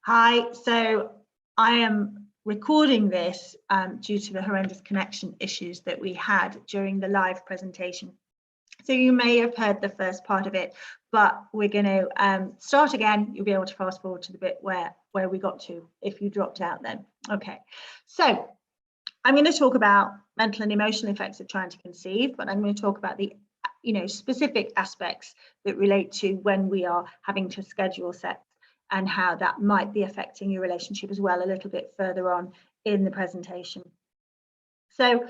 Hi, so I am recording this due to the horrendous connection issues that we had during the live presentation. So you may have heard the first part of it, but we're going to start again. You'll be able to fast forward to the bit where we got to if you dropped out then. Okay, so I'm going to talk about mental and emotional effects of trying to conceive, but I'm going to talk about the specific aspects that relate to when we are having to schedule sex and how that might be affecting your relationship as well a little bit further on in the presentation. So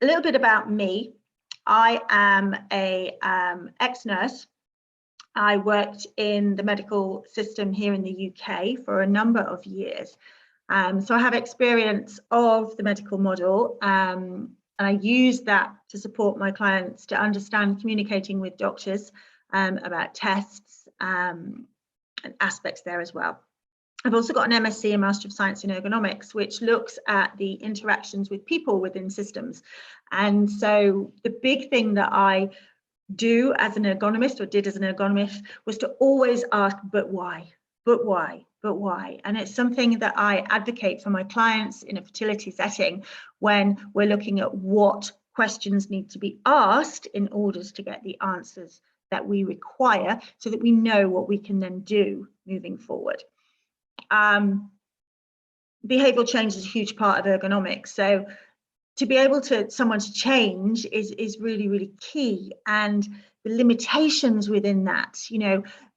a little bit about me. I am a ex-nurse. I worked in the medical system here in the UK for a number of years. So I have experience of the medical model, and I use that to support my clients to understand communicating with doctors about tests and aspects there as well. I've also got an MSc, a Master of Science in Ergonomics, which looks at the interactions with people within systems. And so the big thing that I do as an ergonomist, or did as an ergonomist, was to always ask, but why? But why? But why? And it's something that I advocate for my clients in a fertility setting when we're looking at what questions need to be asked in order to get the answers that we require so that we know what we can then do moving forward. Behavioral change is a huge part of ergonomics. So to be able to someone to change is really, really key. And the limitations within that,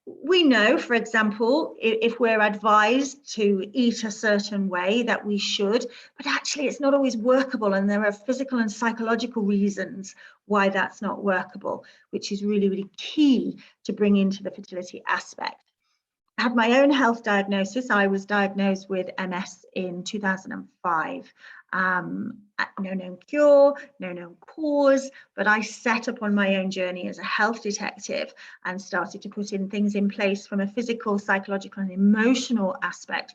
we know, for example, if we're advised to eat a certain way that we should, but actually it's not always workable. And there are physical and psychological reasons why that's not workable, which is really, really key to bring into the fertility aspect. I had my own health diagnosis. I was diagnosed with MS in 2005. No known cure, no known cause, but I set up on my own journey as a health detective and started to put in things in place from a physical, psychological, and emotional aspect.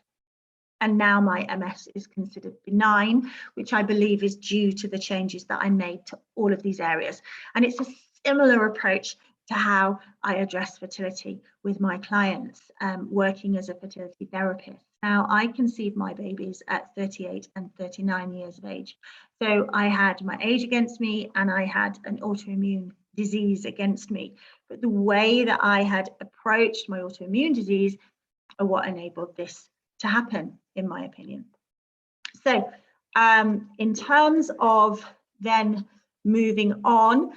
And now my MS is considered benign, which I believe is due to the changes that I made to all of these areas. And it's a similar approach to how I address fertility with my clients, working as a fertility therapist. Now, I conceived my babies at 38 and 39 years of age. So I had my age against me and I had an autoimmune disease against me. But the way that I had approached my autoimmune disease are what enabled this to happen, in my opinion. So in terms of then moving on,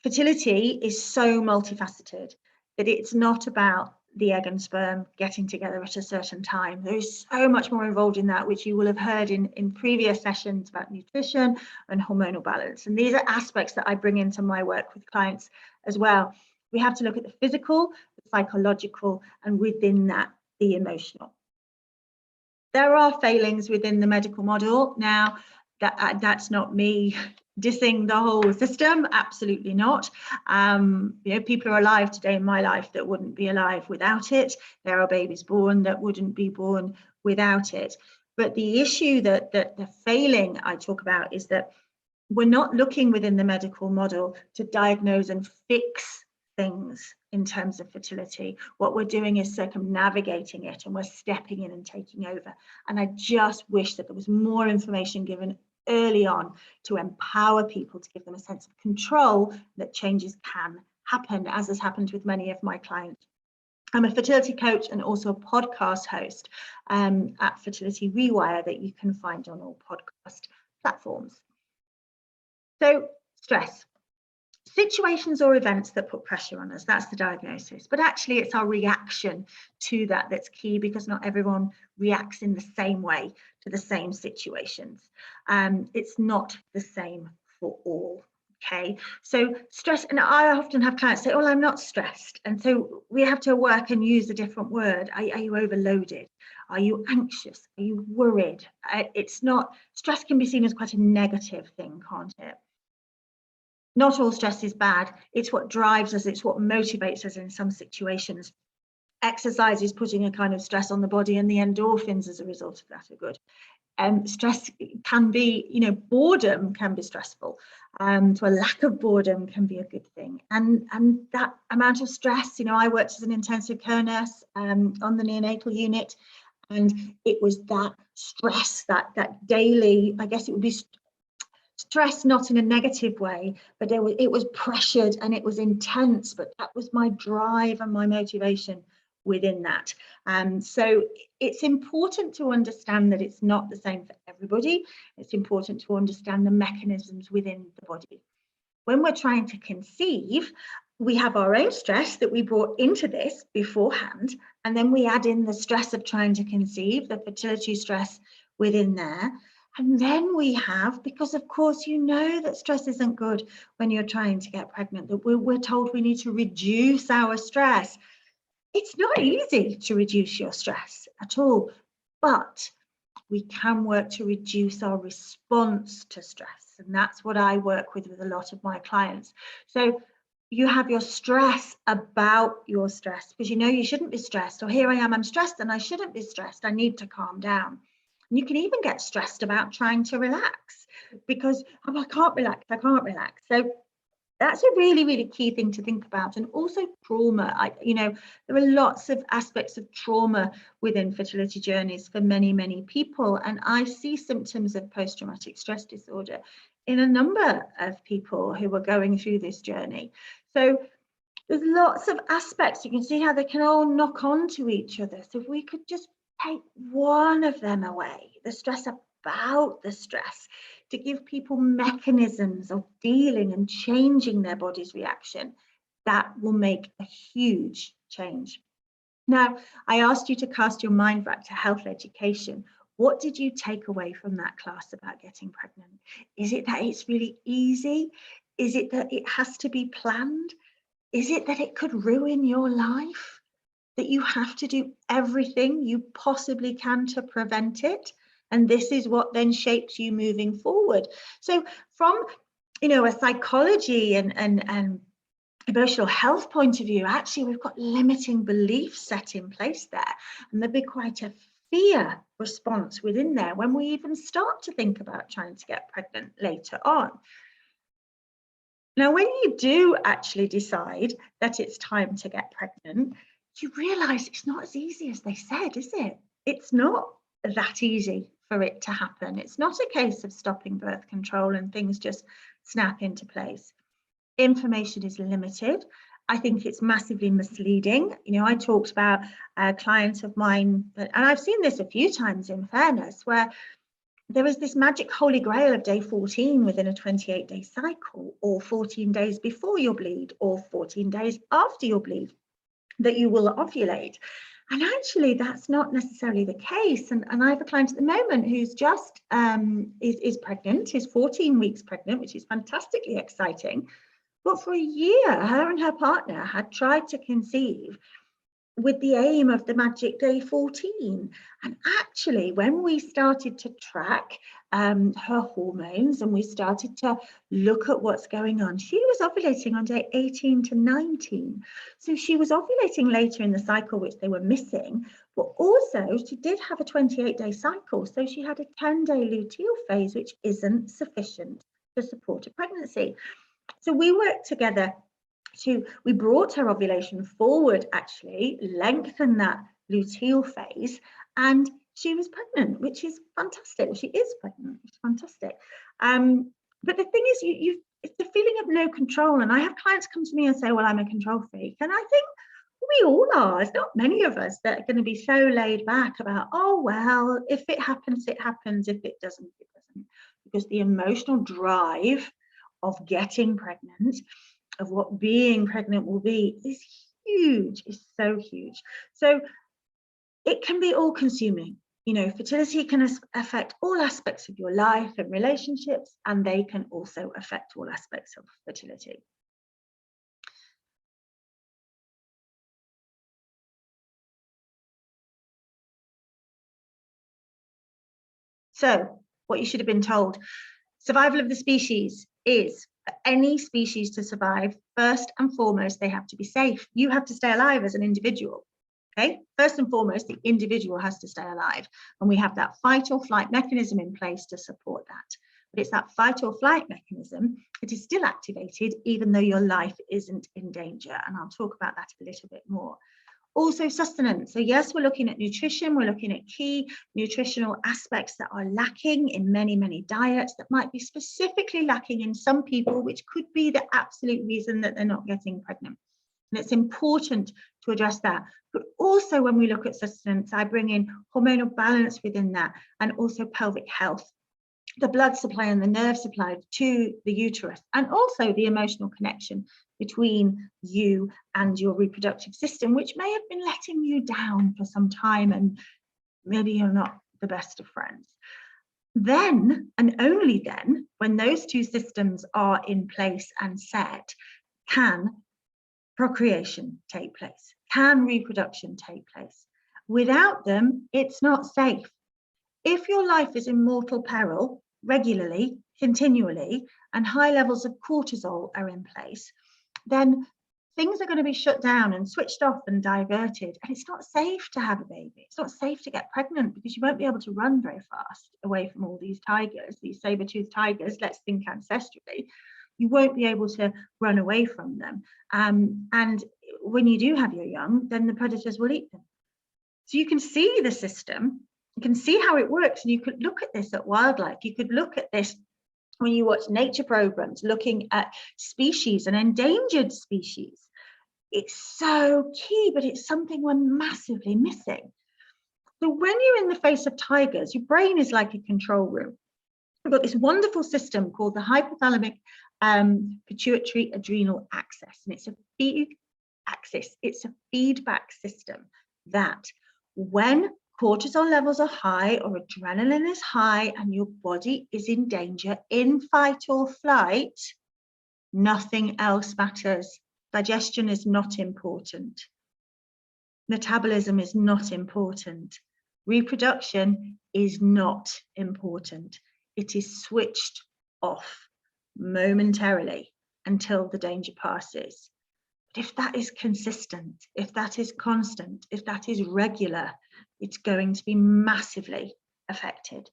fertility is so multifaceted that it's not about the egg and sperm getting together at a certain time. There is so much more involved in that, which you will have heard in previous sessions about nutrition and hormonal balance. And these are aspects that I bring into my work with clients as well. We have to look at the physical, the psychological, and within that, the emotional. There are failings within the medical model. Now, that's not me dissing the whole system, absolutely not. People are alive today in my life that wouldn't be alive without it. There are babies born that wouldn't be born without it. But the issue that the failing I talk about is that we're not looking within the medical model to diagnose and fix things in terms of fertility. What we're doing is circumnavigating it, and we're stepping in and taking over. And I just wish that there was more information given early on to empower people, to give them a sense of control that changes can happen, as has happened with many of my clients. I'm a fertility coach and also a podcast host at Fertility Rewire that you can find on all podcast platforms. So, stress. Situations or events that put pressure on us, that's the diagnosis. But actually, it's our reaction to that that's key, because not everyone reacts in the same way to the same situations. It's not the same for all. Okay, so stress, and I often have clients say, "Oh, I'm not stressed," and so we have to work and use a different word. Are you overloaded? Are you anxious? Are you worried? It's not. Stress can be seen as quite a negative thing, can't it? Not all stress is bad. It's what drives us. It's what motivates us in some situations. Exercise is putting a kind of stress on the body, and the endorphins as a result of that are good. stress can be, boredom can be stressful. So a lack of boredom can be a good thing. And that amount of stress, I worked as an intensive care nurse on the neonatal unit, and it was that stress, that daily, I guess it would be stress, not in a negative way, but it was pressured and it was intense, but that was my drive and my motivation within that. So it's important to understand that it's not the same for everybody. It's important to understand the mechanisms within the body. When we're trying to conceive, we have our own stress that we brought into this beforehand, and then we add in the stress of trying to conceive, the fertility stress within there. And then we have, because of course that stress isn't good when you're trying to get pregnant, that we're told we need to reduce our stress. It's not easy to reduce your stress at all, but we can work to reduce our response to stress. And that's what I work with a lot of my clients. So you have your stress about your stress, because you shouldn't be stressed, or here I am, I'm stressed and I shouldn't be stressed. I need to calm down. And you can even get stressed about trying to relax because, I can't relax. So that's a really, really key thing to think about. And also trauma. There are lots of aspects of trauma within fertility journeys for many, many people. And I see symptoms of post-traumatic stress disorder in a number of people who are going through this journey. So there's lots of aspects. You can see how they can all knock on to each other. So if we could just take one of them away, the stress about the stress, to give people mechanisms of dealing and changing their body's reaction, that will make a huge change. Now, I asked you to cast your mind back to health education. What did you take away from that class about getting pregnant? Is it that it's really easy? Is it that it has to be planned? Is it that it could ruin your life? That you have to do everything you possibly can to prevent it? And this is what then shapes you moving forward. So from, a psychology and emotional health point of view, actually, we've got limiting beliefs set in place there. And there'll be quite a fear response within there when we even start to think about trying to get pregnant later on. Now, when you do actually decide that it's time to get pregnant, you realise it's not as easy as they said, is it? It's not that easy for it to happen. It's not a case of stopping birth control and things just snap into place. Information is limited. I think it's massively misleading. I talked about a client of mine, and I've seen this a few times in fairness, where there is this magic holy grail of day 14 within a 28-day cycle, or 14 days before your bleed, or 14 days after your bleed, that you will ovulate. And actually, that's not necessarily the case. And I have a client at the moment who's just is pregnant, is 14 weeks pregnant, which is fantastically exciting. But for a year, her and her partner had tried to conceive with the aim of the magic day 14. And actually, when we started to track her hormones and we started to look at what's going on, she was ovulating on day 18 to 19. So she was ovulating later in the cycle, which they were missing, but also she did have a 28-day cycle. So she had a 10-day luteal phase, which isn't sufficient to support a pregnancy. So we worked together we brought her ovulation forward, actually, lengthened that luteal phase, and she was pregnant, which is fantastic. Well, she is pregnant, which is fantastic. But the thing is, it's the feeling of no control. And I have clients come to me and say, well, I'm a control freak. And I think we all are. There's not many of us that are going to be so laid back about, oh, well, if it happens, it happens. If it doesn't, it doesn't. Because the emotional drive of getting pregnant, of what being pregnant will be, is huge, is so huge. So it can be all consuming. Fertility can affect all aspects of your life and relationships, and they can also affect all aspects of fertility. So what you should have been told: survival of the species is, for any species to survive, first and foremost, they have to be safe. You have to stay alive as an individual. Okay, first and foremost, the individual has to stay alive, and we have that fight or flight mechanism in place to support that. But it's that fight or flight mechanism that is still activated even though your life isn't in danger, and I'll talk about that a little bit more. Also sustenance. So yes, we're looking at nutrition, we're looking at key nutritional aspects that are lacking in many, many diets, that might be specifically lacking in some people, which could be the absolute reason that they're not getting pregnant. And it's important to address that. But also when we look at sustenance, I bring in hormonal balance within that, and also pelvic health, the blood supply and the nerve supply to the uterus, and also the emotional connection between you and your reproductive system, which may have been letting you down for some time, and maybe you're not the best of friends. Then, and only then, when those two systems are in place and set, can procreation take place, can reproduction take place. Without them, it's not safe. If your life is in mortal peril regularly, continually, and high levels of cortisol are in place, then things are going to be shut down and switched off and diverted. And it's not safe to have a baby. It's not safe to get pregnant, because you won't be able to run very fast away from all these tigers, these saber-toothed tigers. Let's think ancestrally. You won't be able to run away from them. And when you do have your young, then the predators will eat them. So you can see the system, you can see how it works, and you could look at this at wildlife. You could look at this when you watch nature programs, looking at species and endangered species. It's so key, but it's something we're massively missing. So when you're in the face of tigers, your brain is like a control room. We've got this wonderful system called the hypothalamic pituitary adrenal axis, and it's a feed axis. It's a feedback system that when cortisol levels are high or adrenaline is high and your body is in danger, in fight or flight, nothing else matters. Digestion is not important. Metabolism is not important. Reproduction is not important. It is switched off momentarily until the danger passes. But if that is consistent, if that is constant, if that is regular, it's going to be massively affected.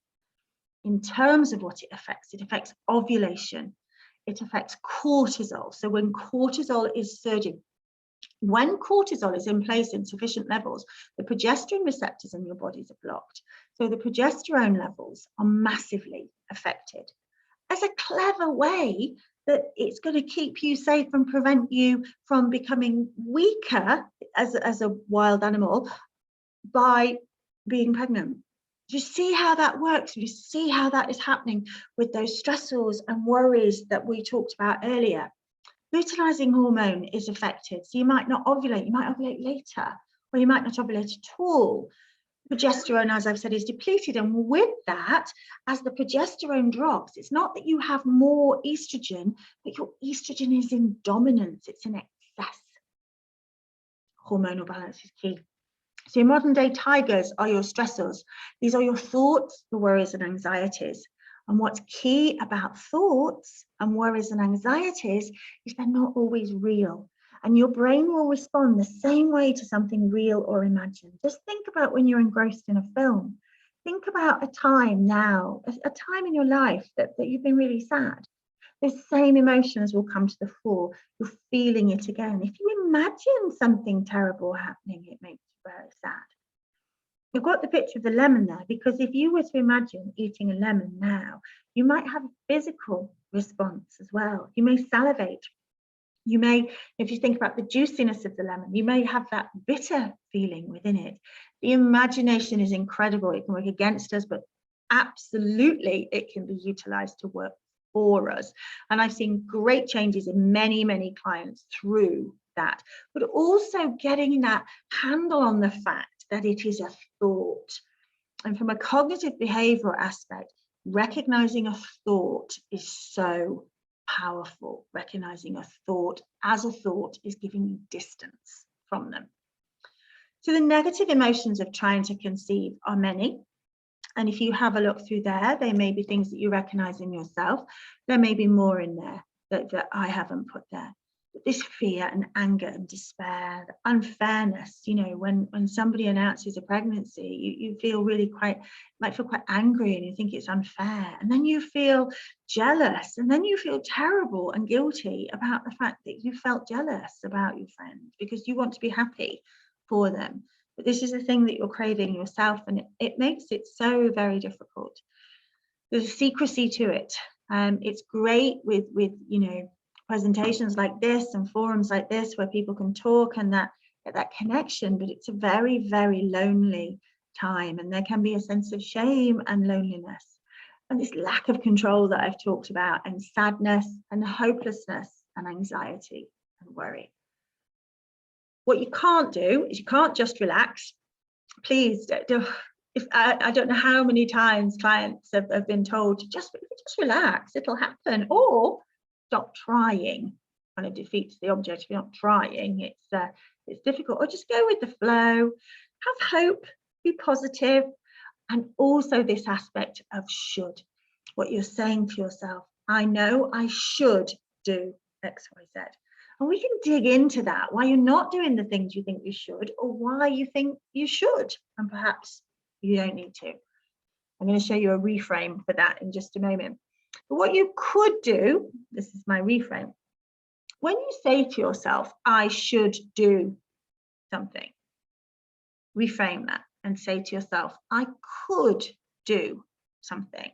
In terms of what it affects ovulation, it affects cortisol. So when cortisol is surging, when cortisol is in place in sufficient levels, the progesterone receptors in your bodies are blocked. So the progesterone levels are massively affected. As a clever way that it's going to keep you safe and prevent you from becoming weaker as a wild animal by being pregnant. Do you see how that works? Do you see how that is happening with those stressors and worries that we talked about earlier? Luteinizing hormone is affected, so you might not ovulate, you might ovulate later, or you might not ovulate at all. Progesterone, as I've said, is depleted, and with that, as the progesterone drops, it's not that you have more estrogen, but your estrogen is in dominance, it's in excess. Hormonal balance is key. So your modern day tigers are your stressors. These are your thoughts, your worries and anxieties. And what's key about thoughts and worries and anxieties is they're not always real. And your brain will respond the same way to something real or imagined. Just think about when you're engrossed in a film. Think about a time now, a time in your life that you've been really sad. The same emotions will come to the fore. You're feeling it again. If you imagine something terrible happening, it makes you very sad. You've got the picture of the lemon there, because if you were to imagine eating a lemon now, you might have a physical response as well. You may salivate. You may, if you think about the juiciness of the lemon, you may have that bitter feeling within it. The imagination is incredible. It can work against us, but absolutely it can be utilized to work for us. And I've seen great changes in many, many clients through that, but also getting that handle on the fact that it is a thought. And from a cognitive behavioral aspect, recognizing a thought is so powerful. Recognizing a thought as a thought is giving you distance from them. So the negative emotions of trying to conceive are many. And if you have a look through there may be things that you recognize in yourself. There may be more in there that I haven't put there. This fear and anger and despair, the unfairness, you know, when somebody announces a pregnancy, you feel really might feel quite angry and you think it's unfair. And then you feel jealous, and then you feel terrible and guilty about the fact that you felt jealous about your friend because you want to be happy for them. But this is a thing that you're craving yourself, and it makes it so very difficult. There's a secrecy to it. It's great with you know, presentations like this and forums like this where people can talk and get that connection, but it's a very, very lonely time, and there can be a sense of shame and loneliness and this lack of control that I've talked about, and sadness and hopelessness and anxiety and worry. What you can't do is you can't just relax. Please don't. If I don't know how many times clients have been told to just relax, it'll happen, or stop trying. Kind of defeats the object. If you're not trying, it's difficult. Or just go with the flow, have hope, be positive, and also this aspect of should. What you're saying to yourself, I know I should do X, Y, Z. And we can dig into that, why you're not doing the things you think you should, or why you think you should, and perhaps you don't need to. I'm going to show you a reframe for that in just a moment. But what you could do, this is my reframe, when you say to yourself, I should do something, reframe that and say to yourself, I could do something.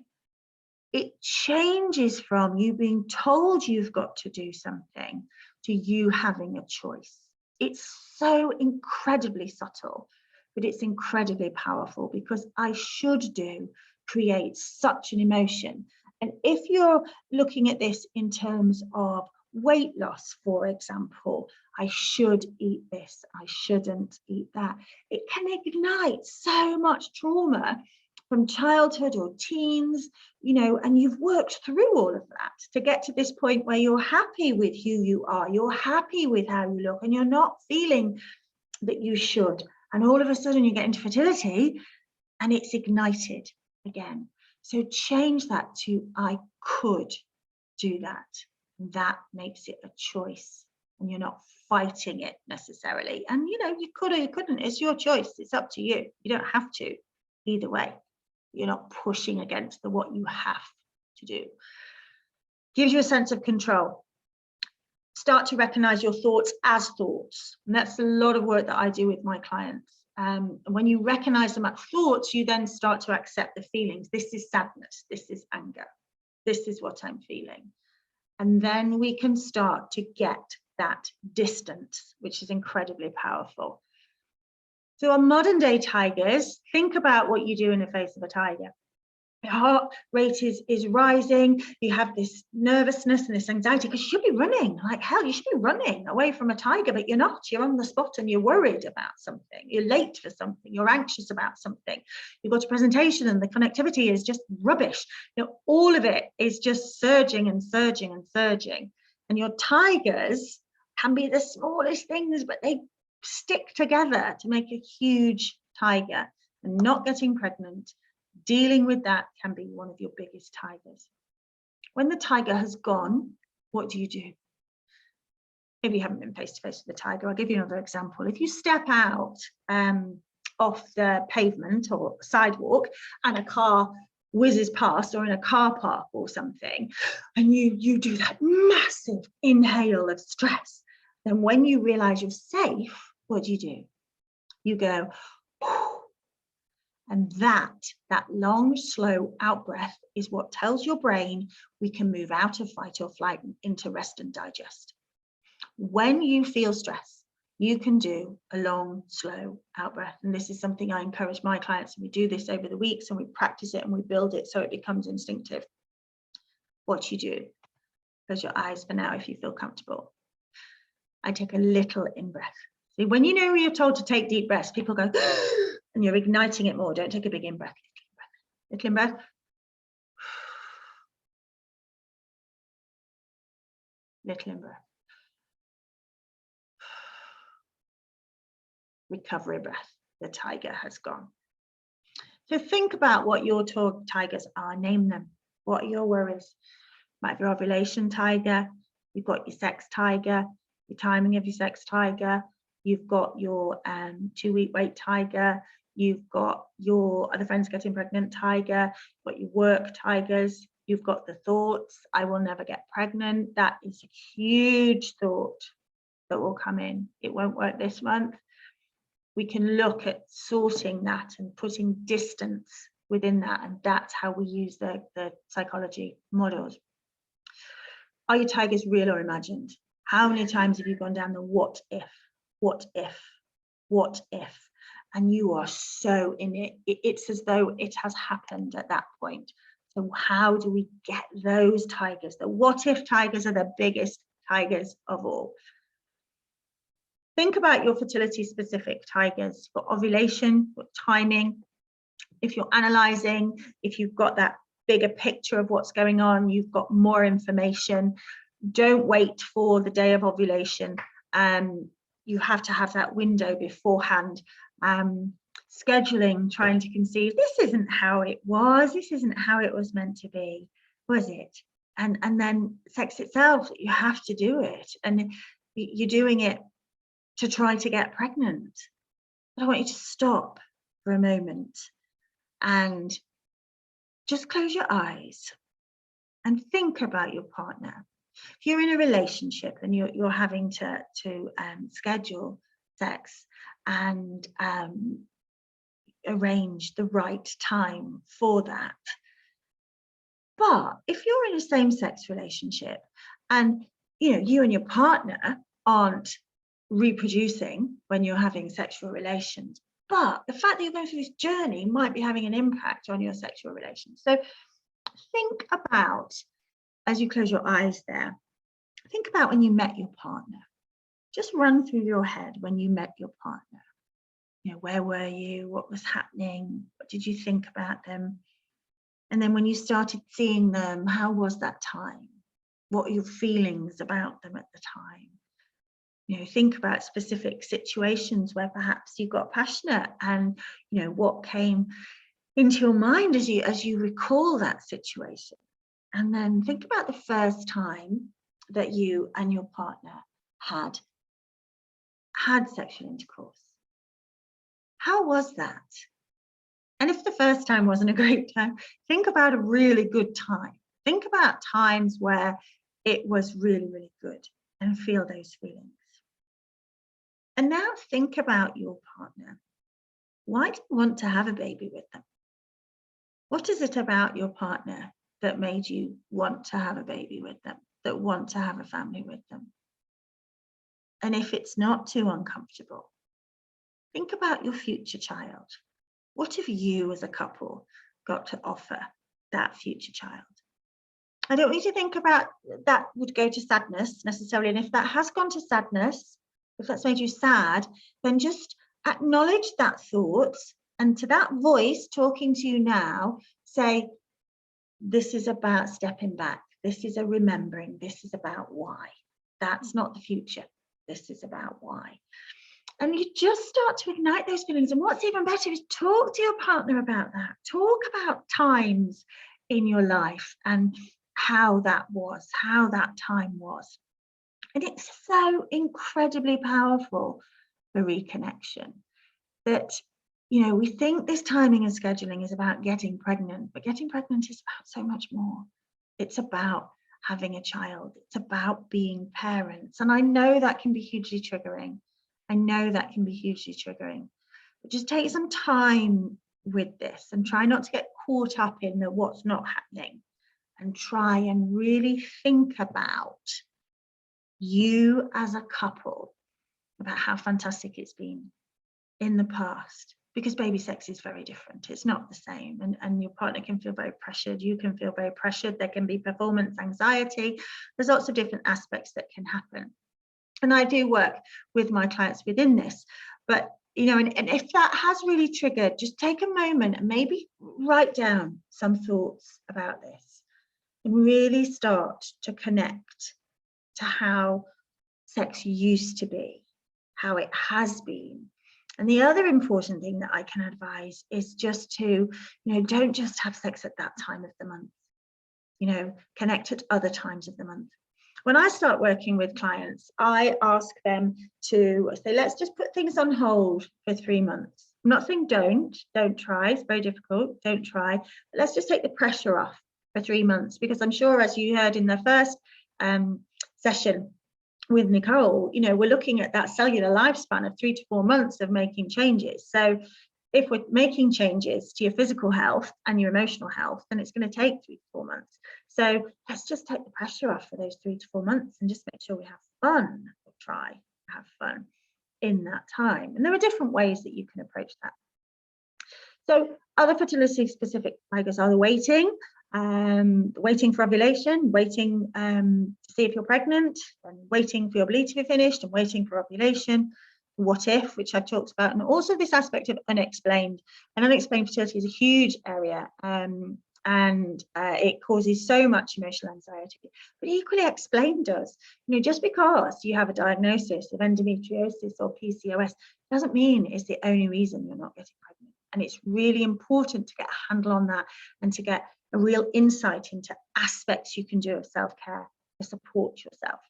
It changes from you being told you've got to do something to you having a choice. It's so incredibly subtle, but it's incredibly powerful, because I should do creates such an emotion. And if you're looking at this in terms of weight loss, for example, I should eat this, I shouldn't eat that, it can ignite so much trauma from childhood or teens, you know, and you've worked through all of that to get to this point where you're happy with who you are, you're happy with how you look, and you're not feeling that you should. And all of a sudden you get into fertility and it's ignited again. So change that to I could do that. That makes it a choice, and you're not fighting it necessarily. And you know, you could or you couldn't, it's your choice, it's up to you. You don't have to either way. You're not pushing against what you have to do. Gives you a sense of control. Start to recognize your thoughts as thoughts. And that's a lot of work that I do with my clients. When you recognize them as thoughts, you then start to accept the feelings. This is sadness. This is anger. This is what I'm feeling. And then we can start to get that distance, which is incredibly powerful. So on modern day tigers, think about what you do in the face of a tiger. Your heart rate is rising. You have this nervousness and this anxiety because you should be running like hell. You should be running away from a tiger, but you're not. You're on the spot and you're worried about something. You're late for something. You're anxious about something. You've got a presentation and the connectivity is just rubbish. You know, all of it is just surging and surging and surging. And your tigers can be the smallest things, but they stick together to make a huge tiger. And not getting pregnant, dealing with that can be one of your biggest tigers. When the tiger has gone, what do you do? Maybe you haven't been face to face with the tiger. I'll give you another example. If you step out off the pavement or sidewalk and a car whizzes past, or in a car park or something, and you do that massive inhale of stress, then when you realize you're safe, what do? You go, and that long, slow out breath is what tells your brain we can move out of fight or flight into rest and digest. When you feel stress, you can do a long, slow out breath. And this is something I encourage my clients, and we do this over the weeks and we practice it and we build it so it becomes instinctive. What you do, close your eyes for now if you feel comfortable. I take a little in-breath. See, when you know you're told to take deep breaths, people go, and you're igniting it more. Don't take a big in-breath. Little in-breath. Little in-breath. Recovery breath. The tiger has gone. So think about what your tigers are. Name them. What are your worries? Might be your ovulation tiger. You've got your sex tiger. your timing of your sex tiger, you've got your 2-week wait tiger, you've got your other friends getting pregnant tiger, you've got your work tigers, you've got the thoughts, I will never get pregnant. That is a huge thought that will come in. It won't work this month. We can look at sorting that and putting distance within that, and that's how we use the psychology models. Are your tigers real or imagined? How many times have you gone down the what if, what if, what if? And you are so in it. It's as though it has happened at that point. So how do we get those tigers? The what if tigers are the biggest tigers of all. Think about your fertility specific tigers. You've got ovulation, you've got timing. If you're analyzing, if you've got that bigger picture of what's going on, you've got more information. Don't wait for the day of ovulation. You have to have that window beforehand. Scheduling, trying to conceive. This isn't how it was. This isn't how it was meant to be, was it? And then sex itself, you have to do it. And you're doing it to try to get pregnant. But I want you to stop for a moment and just close your eyes and think about your partner. If you're in a relationship and you're having to schedule sex and arrange the right time for that. But if you're in a same-sex relationship and you and your partner aren't reproducing when you're having sexual relations, but the fact that you're going through this journey might be having an impact on your sexual relations. So think about, as you close your eyes there, think about when you met your partner. Just run through your head when you met your partner. Where were you? What was happening? What did you think about them? And then when you started seeing them, how was that time? What are your feelings about them at the time? Think about specific situations where perhaps you got passionate and, what came into your mind as you recall that situation. And then think about the first time that you and your partner had sexual intercourse. How was that? And if the first time wasn't a great time, think about a really good time. Think about times where it was really, really good and feel those feelings. And now think about your partner. Why do you want to have a baby with them? What is it about your partner that made you want to have a baby with them, that want to have a family with them? And if it's not too uncomfortable, think about your future child. What have you as a couple got to offer that future child? I don't need to think about that would go to sadness necessarily. And if that has gone to sadness, if that's made you sad, then just acknowledge that thought, and to that voice talking to you now, say, this is about stepping back. This is a remembering. This is about why. That's not the future. This is about why. And you just start to ignite those feelings. And what's even better is talk to your partner about that. Talk about times in your life and how that was, how that time was. And it's so incredibly powerful for reconnection that, we think this timing and scheduling is about getting pregnant, but getting pregnant is about so much more. It's about having a child. It's about being parents. And I know that can be hugely triggering. But just take some time with this and try not to get caught up in the what's not happening, and try and really think about you as a couple, about how fantastic it's been in the past, because baby sex is very different. It's not the same, and your partner can feel very pressured. You can feel very pressured. There can be performance anxiety. There's lots of different aspects that can happen. And I do work with my clients within this, but and if that has really triggered, just take a moment and maybe write down some thoughts about this and really start to connect to how sex used to be, how it has been. And the other important thing that I can advise is just to, don't just have sex at that time of the month, connect at other times of the month. when I start working with clients, I ask them to say, let's just put things on hold for 3 months. I'm not saying don't try, it's very difficult, don't try, but let's just take the pressure off for 3 months, because I'm sure, as you heard in the first session with Nicole, you know, we're looking at that cellular lifespan of 3 to 4 months of making changes. So if we're making changes to your physical health and your emotional health, then it's going to take 3 to 4 months. So let's just take the pressure off for those 3 to 4 months and just make sure we have fun, or try to have fun in that time. And there are different ways that you can approach that. So other fertility specific triggers are the waiting for ovulation, waiting to see if you're pregnant, and waiting for your bleed to be finished, and waiting for ovulation, what if, which I've talked about, and also this aspect of unexplained. And unexplained fertility is a huge area, and it causes so much emotional anxiety. But equally, explained does. You know, just because you have a diagnosis of endometriosis or PCOS doesn't mean it's the only reason you're not getting pregnant. And it's really important to get a handle on that and to get a real insight into aspects you can do of self-care to support yourself.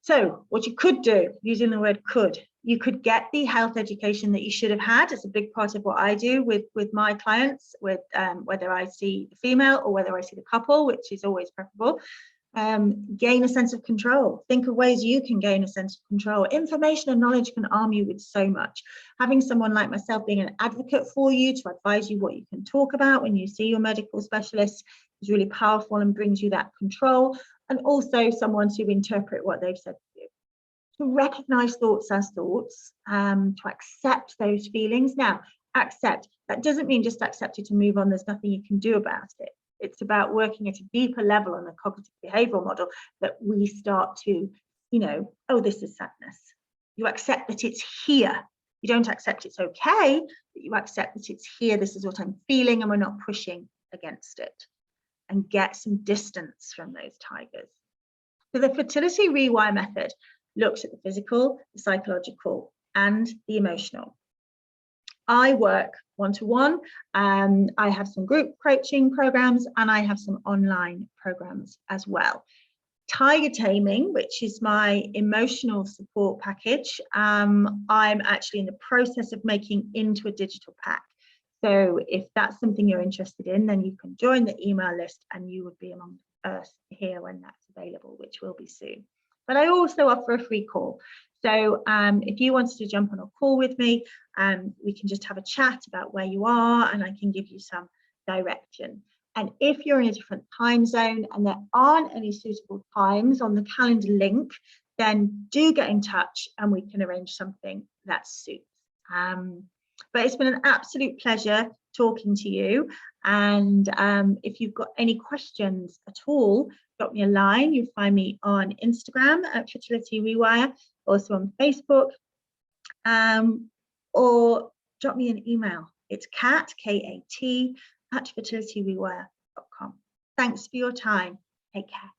So what you could do, using the word could, you could get the health education that you should have had. It's a big part of what I do with my clients, with whether I see the female or whether I see the couple, which is always preferable. Gain a sense of control. Think of ways you can gain a sense of control. Information and knowledge can arm you with so much. Having someone like myself being an advocate for you to advise you what you can talk about when you see your medical specialist is really powerful and brings you that control. And also someone to interpret what they've said to you. To recognize thoughts as thoughts, to accept those feelings. Now, accept, that doesn't mean just accept it and move on. There's nothing you can do about it. It's about working at a deeper level on the cognitive behavioral model, that we start to, you know, oh, this is sadness. You accept that it's here. You don't accept it's okay, but you accept that it's here. This is what I'm feeling, and we're not pushing against it. And get some distance from those tigers. So the fertility rewire method looks at the physical, the psychological, and the emotional. I work one-to-one. I have some group coaching programs, and I have some online programs as well. Tiger Taming, which is my emotional support package, I'm actually in the process of making into a digital pack. So if that's something you're interested in, then you can join the email list and you would be among the first to hear when that's available, which will be soon. But I also offer a free call. So if you wanted to jump on a call with me, we can just have a chat about where you are, and I can give you some direction. And if you're in a different time zone and there aren't any suitable times on the calendar link, then do get in touch and we can arrange something that suits. But it's been an absolute pleasure talking to you. And if you've got any questions at all, drop me a line. You'll find me on Instagram at Fertility Rewire, also on Facebook, or drop me an email. It's Kat, K-A-T, @fertilityrewire.com. Thanks for your time. Take care.